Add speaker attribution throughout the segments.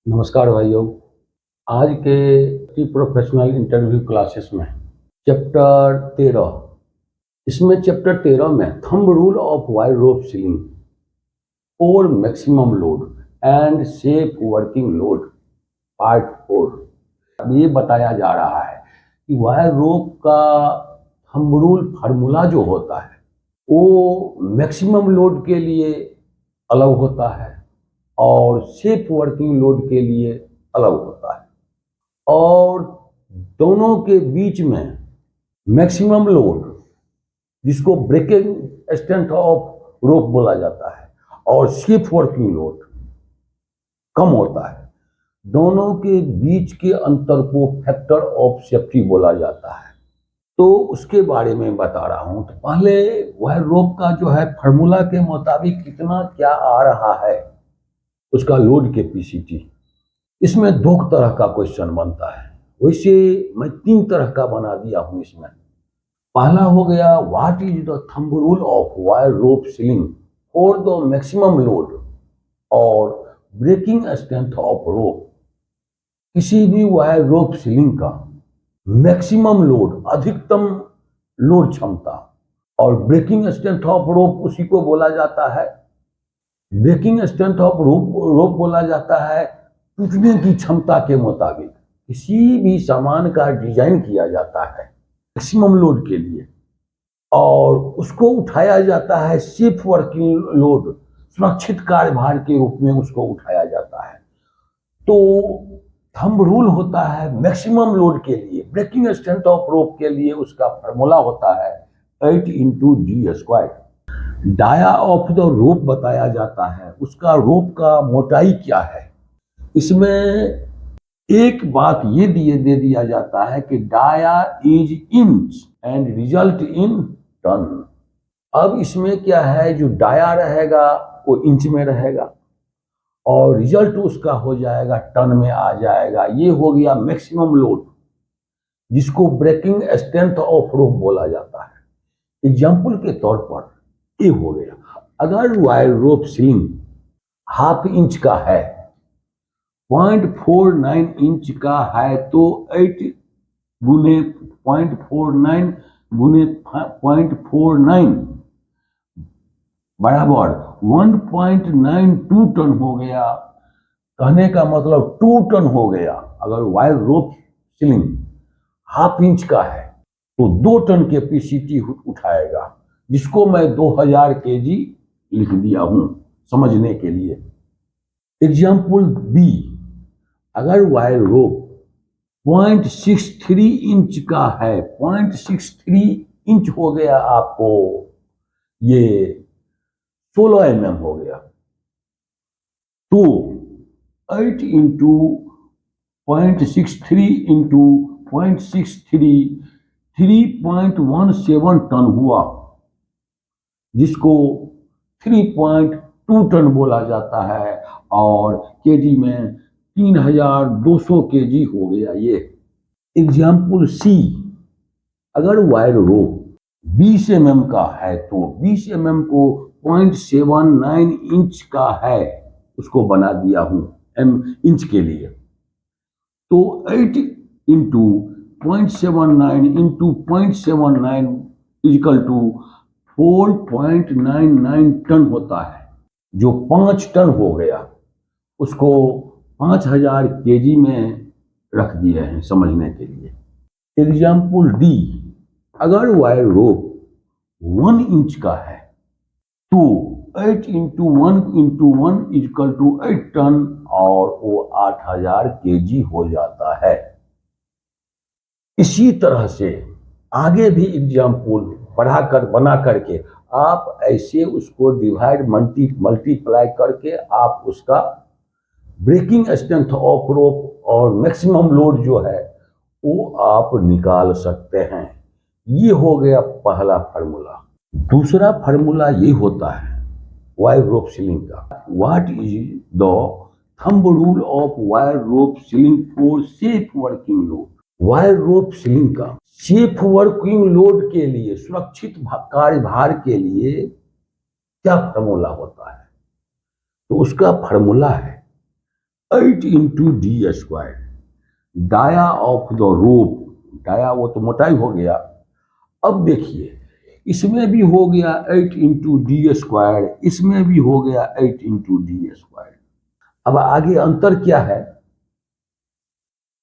Speaker 1: नमस्कार भाइयों। आज के प्रोफेशनल इंटरव्यू क्लासेस में चैप्टर 13, इसमें चैप्टर 13 में thumb rule of wire rope ceiling for maximum load and safe working load part 4 ये बताया जा रहा है कि वायर रोप का थंब रूल फार्मूला जो होता है वो मैक्सिमम लोड के लिए अलग होता है और सेफ वर्किंग लोड के लिए अलग होता है, और दोनों के बीच में मैक्सिमम लोड जिसको ब्रेकिंग स्ट्रेंथ ऑफ रोप बोला जाता है और सेफ वर्किंग लोड कम होता है। दोनों के बीच के अंतर को फैक्टर ऑफ सेफ्टी बोला जाता है। तो उसके बारे में बता रहा हूं। तो पहले वह रोप का जो है फार्मूला के मुताबिक कितना क्या आ रहा है, उसका लोड कैपेसिटी। इसमें दो तरह का क्वेश्चन बनता है, वैसे मैं 3 तरह का बना दिया हूं इसमें। पहला हो गया what is the thumb rule of wire rope ceiling for the maximum load और ब्रेकिंग स्ट्रेंथ ऑफ रोप। किसी भी वायर रोप सीलिंग का मैक्सिमम लोड, अधिकतम लोड क्षमता, और ब्रेकिंग स्ट्रेंथ ऑफ रोप उसी को बोला जाता है। ब्रेकिंग स्ट्रेंथ ऑफ रोप बोला जाता है टूटने की क्षमता के मुताबिक किसी भी सामान का डिजाइन किया जाता है मैक्सिमम लोड के लिए, और उसको उठाया जाता है सेफ वर्किंग लोड, सुरक्षित कार्यभार के रूप में उसको उठाया जाता है। तो थंब रूल होता है मैक्सिमम लोड के लिए। ब्रेकिंग स्ट्रेंथ ऑफ रोप के लिए उसका फार्मूला होता है 8 × d²। डाया ऑफ द रोप बताया जाता है, उसका रोप का मोटाई क्या है। इसमें एक बात ये दे दिया जाता है कि dia is inch and result in ton. अब इसमें क्या है, जो डाया रहेगा वो इंच में रहेगा और रिजल्ट उसका हो जाएगा टन में आ जाएगा। ये हो गया मैक्सिमम लोड जिसको ब्रेकिंग स्ट्रेंथ ऑफ रोप बोला जाता है। एग्जाम्पल के तौर पर ये हो गया, अगर वायर रोप सीलिंग ½ इंच का है, 0.49 इंच का है, तो 8 गुने 0.49 गुने 0.49 बराबर 1.92 टन हो गया। कहने का मतलब 2 टन हो गया। अगर वायर रोप सीलिंग ½ इंच का है तो 2 टन कैपेसिटी उठाएगा, जिसको मैं 2000 kg लिख दिया हूं समझने के लिए। एग्जाम्पल बी, अगर वायर रोप 0.63 इंच का है, 0.63 इंच हो गया आपको, ये 16 mm हो गया। तो 8 × 0.63 × 0.63 3.17 टन हुआ, जिसको 3.2 टन बोला जाता है, और केजी में 3200 kg हो गया ये। एग्जाम्पल सी, अगर वायर रोप 20 mm का है तो 20 mm को 0.79 इंच का है, उसको बना दिया हूं इंच के लिए। तो 8 × 0.79 × 0.79 = 4.99 टन होता है, जो 5 टन हो गया। उसको 5000 kg में रख दिए हैं समझने के लिए। एग्जाम्पल डी, अगर वायर रोप 1 इंच का है तो 8 × 1 × 1 = 8 टन, और वो 8000 kg हो जाता है। इसी तरह से आगे भी एग्जाम्पल बढ़ाकर बना करके आप ऐसे उसको डिवाइड मल्टीप्लाई करके आप उसका ब्रेकिंग स्ट्रेंथ ऑफ रोप और मैक्सिमम लोड जो है वो आप निकाल सकते हैं। ये हो गया पहला फार्मूला। दूसरा फार्मूला ये होता है वायर रोप सीलिंग का, what is the thumb rule of wire rope ceiling for safe working load. Wire rope ceiling का सेफ वर्किंग लोड के लिए, सुरक्षित कार्यभार के लिए क्या फार्मूला होता है, तो उसका फार्मूला है 8 into D square, dia of the rope, dia वो तो मोटाई हो गया। अब देखिए इसमें भी हो गया 8 इंटू डी स्क्वायर, इसमें भी हो गया 8 इंटू डी स्क्वायर। अब आगे अंतर क्या है,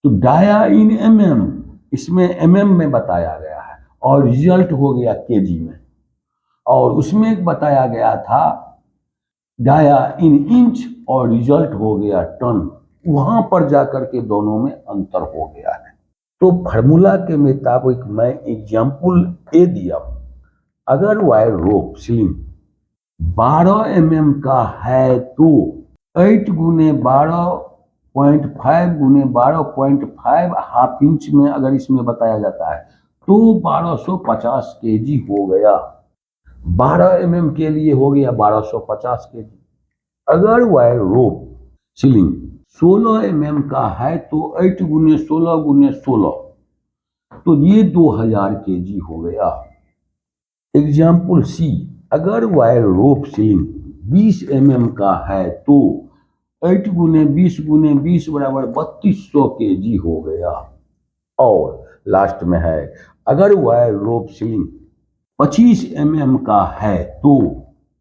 Speaker 1: तो डाया इन एम, इसमें में बताया गया है और रिजल्ट हो गया केजी में, और उसमें बताया गया था डाया इन इंच और रिजल्ट हो गया टन। वहां पर जाकर के दोनों में अंतर हो गया है। तो फार्मूला के मुताबिक मैं एग्जाम्पल ए दिया हूं, अगर वायर रोप स्लिंग 12 का है तो 8 गुने 12.5 गुने 12.5 हाफ इंच में अगर इसमें बताया जाता है तो 1250 केजी हो गया। 12 के लिए हो गया 1250 केजी। अगर वायर रोप सीलिंग 16 का है तो 8 गुने 16 गुने 16, तो ये 2000 केजी हो गया। एग्जाम्पल सी, अगर वायर रोप सीलिंग 20 का है तो 8 गुने 20 गुने 20 बराबर 3200 केजी हो गया। और लास्ट में है, अगर वायर रोप सीलिंग 25 का है तो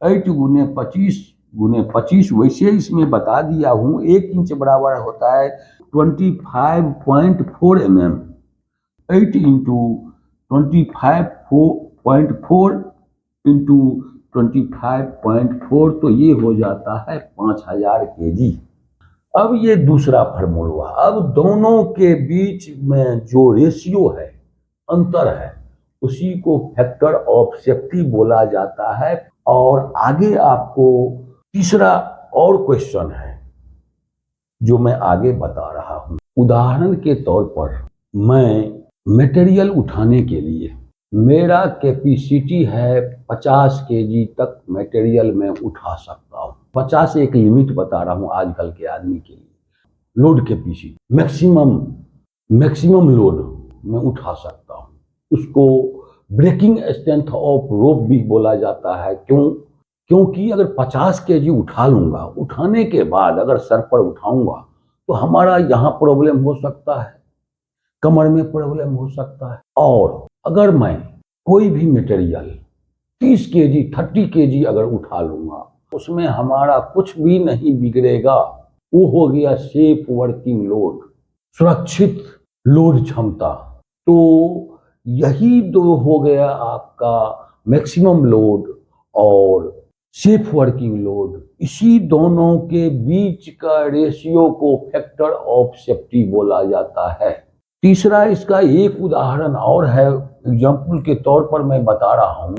Speaker 1: 8 गुने 25 गुने 25, वैसे इसमें बता दिया हूं 1 इंच बराबर होता है 25.4 8 इंटू 25.4 इंटू 25.4, तो ये हो जाता है 5000 केजी। अब ये दूसरा फार्मूला, अब दोनों के बीच में जो रेशियो है, अंतर है, उसी को फैक्टर ऑफ सेफ्टी बोला जाता है। और आगे आपको तीसरा और क्वेश्चन है जो मैं आगे बता रहा हूं। उदाहरण के तौर पर मैं मटेरियल उठाने के लिए, मेरा कैपेसिटी है 50 केजी तक मटेरियल में उठा सकता हूँ। 50 एक लिमिट बता रहा हूँ आजकल के आदमी के लिए, लोड कैपेसिटी मैक्सिमम लोड में उठा सकता हूँ। उसको ब्रेकिंग स्ट्रेंथ ऑफ रोप भी बोला जाता है। क्योंकि अगर 50 केजी उठा लूंगा, उठाने के बाद अगर सर पर उठाऊंगा तो हमारा यहाँ प्रॉब्लम हो सकता है, कमर में प्रॉब्लम हो सकता है। और अगर मैं कोई भी मटेरियल 30 केजी 30 केजी अगर उठा लूंगा, उसमें हमारा कुछ भी नहीं बिगड़ेगा। वो हो गया सेफ वर्किंग लोड, सुरक्षित लोड क्षमता। तो यही दो हो गया आपका मैक्सिमम लोड और सेफ वर्किंग लोड। इसी दोनों के बीच का रेशियो को फैक्टर ऑफ सेफ्टी बोला जाता है। तीसरा इसका एक उदाहरण और है, एग्जाम्पल के तौर पर मैं बता रहा हूं।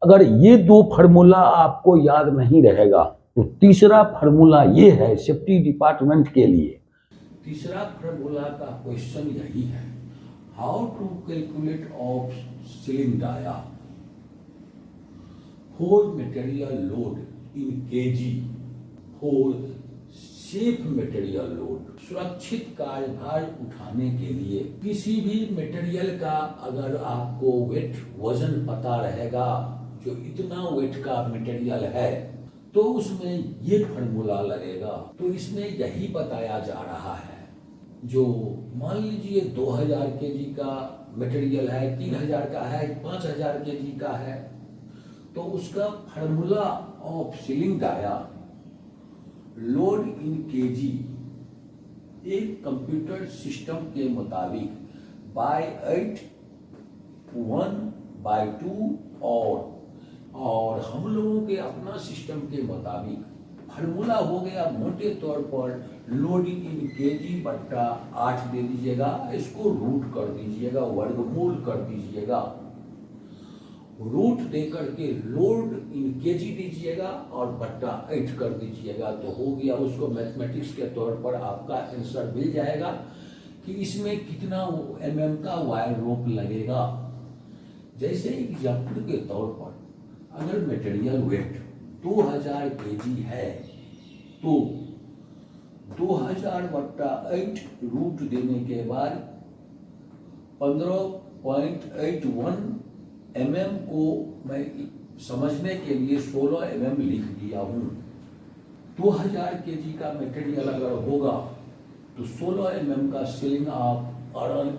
Speaker 1: अगर ये दो फार्मूला आपको याद नहीं रहेगा तो तीसरा फार्मूला ये है सेफ्टी डिपार्टमेंट के लिए। तीसरा फार्मूला का क्वेश्चन यही है, how to calculate of ceiling dia for material load in KG for safe material load. सुरक्षित कार्यभार उठाने के लिए किसी भी मटेरियल का अगर आपको वेट वजन पता रहेगा, जो इतना वेट का मटेरियल है, तो उसमें ये फार्मूला लगेगा। तो इसमें यही बताया जा रहा है, जो मान लीजिए 2000 केजी का मटेरियल है, 3000 का है, 5000 केजी का है, तो उसका formula of ceiling dia load in KG एक कंप्यूटर सिस्टम के मुताबिक बाय 8 1/2 और हम लोगों के अपना सिस्टम के मुताबिक फार्मूला हो गया मोटे तौर पर लोडिंग इन केजी बट्टा 8 दे दीजिएगा, इसको रूट कर दीजिएगा, वर्गमूल कर दीजिएगा, रूट देकर के लोड इन केजी दीजिएगा और बट्टा 8 कर दीजिएगा, तो हो गया। उसको मैथमेटिक्स के तौर पर आपका आंसर मिल जाएगा कि इसमें कितना का वायर रोप लगेगा। जैसे एग्जाम्पल के तौर पर अगर मटेरियल वेट 2000 केजी है तो 2000 बट्टा 8 रूट देने के बाद 15.81 को मैं समझने के लिए 16 लिख दिया हूं। 2000 केजी का मटेरियल अगर होगा तो 16 mm का सीलिंग आप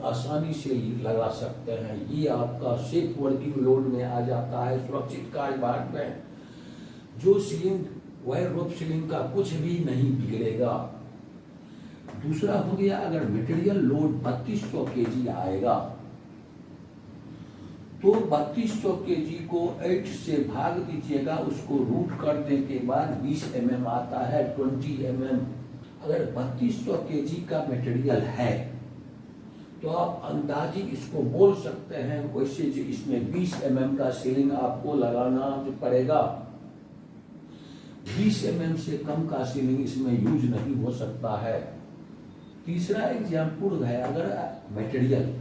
Speaker 1: आसानी से लगा सकते हैं। ये आपका सेफ वर्किंग लोड में आ जाता है, सुरक्षित कार्यभार में। जो सीलिंग वायर रोप सीलिंग का कुछ भी नहीं बिगड़ेगा। दूसरा हो गया, अगर मटेरियल लोड 3200 केजी आएगा तो 3200 केजी को 8 से भाग दीजिएगा, उसको रूट करने के बाद 20 mm आता है, 20 mm। अगर 3200 केजी का मटेरियल है तो आप अंदाजी इसको बोल सकते हैं। वैसे जो इसमें 20 mm का सीलिंग आपको लगाना जो पड़ेगा, 20 mm से कम का सीलिंग इसमें यूज नहीं हो सकता है। तीसरा एग्जाम्पल है, अगर मटेरियल